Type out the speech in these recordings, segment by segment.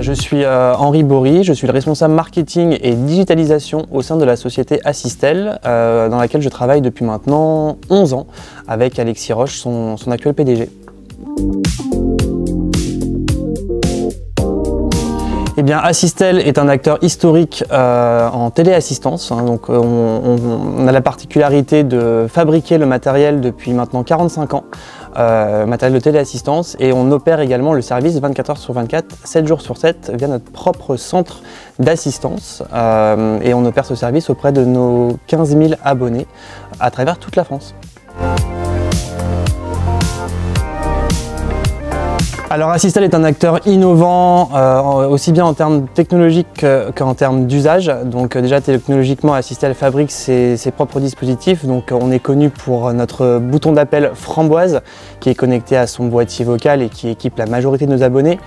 Je suis Henri Bory, je suis le responsable marketing et digitalisation au sein de la société Assystel, dans laquelle je travaille depuis maintenant 11 ans avec Alexis Roche, son actuel PDG. Eh bien, Assystel est un acteur historique en téléassistance. Donc, on a la particularité de fabriquer le matériel depuis maintenant 45 ans, matériel de téléassistance, et on opère également le service 24 heures sur 24, 7 jours sur 7 via notre propre centre d'assistance. Et on opère ce service auprès de nos 15 000 abonnés à travers toute la France. Alors Assystel est un acteur innovant, aussi bien en termes technologiques qu'en termes d'usage. Donc déjà technologiquement, Assystel fabrique ses propres dispositifs. Donc on est connu pour notre bouton d'appel Framboise qui est connecté à son boîtier vocal et qui équipe la majorité de nos abonnés.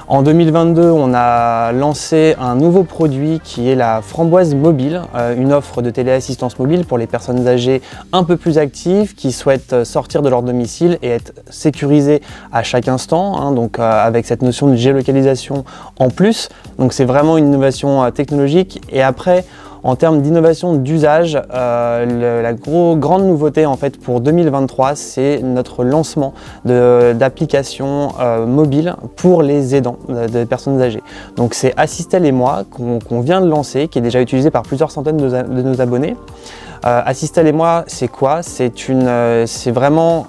En 2022, on a lancé un nouveau produit qui est la Framboise mobile, une offre de téléassistance mobile pour les personnes âgées un peu plus actives qui souhaitent sortir de leur domicile et être sécurisées à chaque instant. Donc avec cette notion de géolocalisation en plus. Donc c'est vraiment une innovation technologique. Et après, en termes d'innovation d'usage, la grande nouveauté en fait pour 2023, c'est notre lancement d'applications mobiles pour les aidants des personnes âgées. Donc c'est Assystel et moi qu'on vient de lancer, qui est déjà utilisé par plusieurs centaines de nos abonnés. Assystel et moi, c'est quoi? C'est vraiment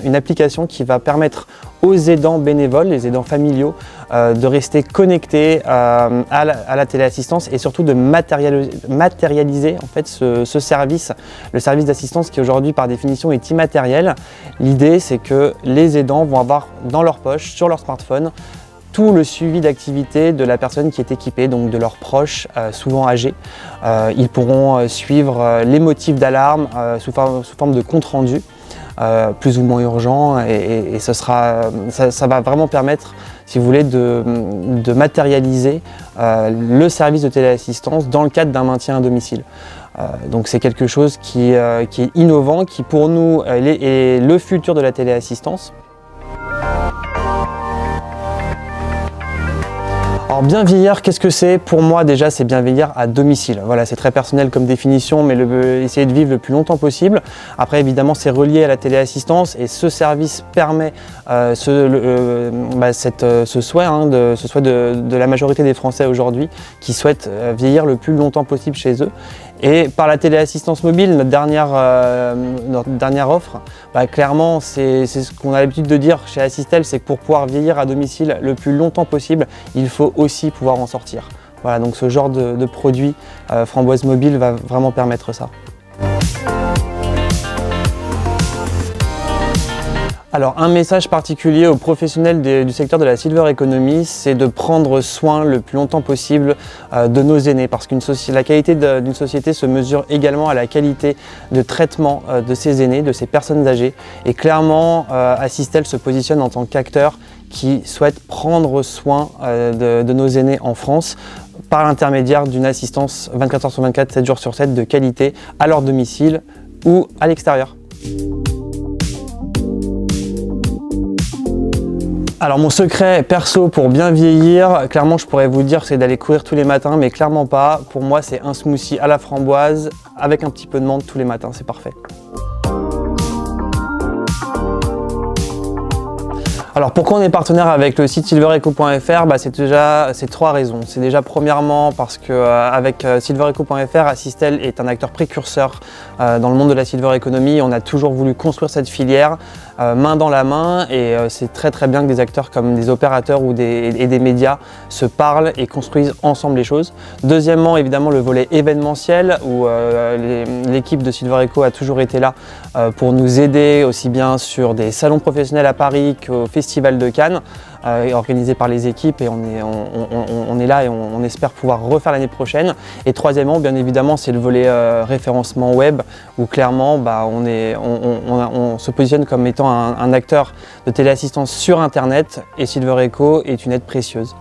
une application qui va permettre aux aidants bénévoles, les aidants familiaux, de rester connectés à la téléassistance et surtout de matérialiser en fait ce service, le service d'assistance qui aujourd'hui par définition est immatériel. L'idée, c'est que les aidants vont avoir dans leur poche, sur leur smartphone, tout le suivi d'activité de la personne qui est équipée, donc de leurs proches, souvent âgés. Ils pourront suivre les motifs d'alarme sous forme de compte-rendu, plus ou moins urgent, et ça va vraiment permettre, si vous voulez, de matérialiser le service de téléassistance dans le cadre d'un maintien à domicile. Donc c'est quelque chose qui est innovant, qui pour nous est le futur de la téléassistance. Alors bien vieillir, qu'est-ce que c'est? Pour moi déjà, c'est bien vieillir à domicile. Voilà, c'est très personnel comme définition, mais essayer de vivre le plus longtemps possible. Après évidemment, c'est relié à la téléassistance et ce service permet ce souhait de la majorité des Français aujourd'hui qui souhaitent vieillir le plus longtemps possible chez eux. Et par la téléassistance mobile, notre dernière offre, clairement, c'est ce qu'on a l'habitude de dire chez Assystel, c'est que pour pouvoir vieillir à domicile le plus longtemps possible, il faut aussi pouvoir en sortir. Voilà, donc ce genre de produit Framboise mobile va vraiment permettre ça. Alors un message particulier aux professionnels du secteur de la silver economy, c'est de prendre soin le plus longtemps possible de nos aînés, parce que la qualité d'une société se mesure également à la qualité de traitement de ses aînés, de ses personnes âgées. Et clairement, Assystel se positionne en tant qu'acteur qui souhaite prendre soin de nos aînés en France par l'intermédiaire d'une assistance 24 heures sur 24, 7 jours sur 7 de qualité à leur domicile ou à l'extérieur. Alors mon secret perso pour bien vieillir, clairement je pourrais vous dire c'est d'aller courir tous les matins, mais clairement pas. Pour moi c'est un smoothie à la framboise avec un petit peu de menthe tous les matins, c'est parfait. Alors pourquoi on est partenaire avec le site silvereco.fr? C'est trois raisons. C'est déjà premièrement parce qu'avec silvereco.fr, Assystel est un acteur précurseur dans le monde de la silver economy. On a toujours voulu construire cette filière main dans la main, et c'est très bien que des acteurs comme des opérateurs et des médias se parlent et construisent ensemble les choses. Deuxièmement, évidemment, le volet événementiel où l'équipe de Silvereco a toujours été là pour nous aider aussi bien sur des salons professionnels à Paris qu'au Festival de Cannes, organisé par les équipes, et on est là et on espère pouvoir refaire l'année prochaine. Et troisièmement, bien évidemment, c'est le volet référencement web où clairement on se positionne comme étant un acteur de téléassistance sur internet, et Silvereco est une aide précieuse.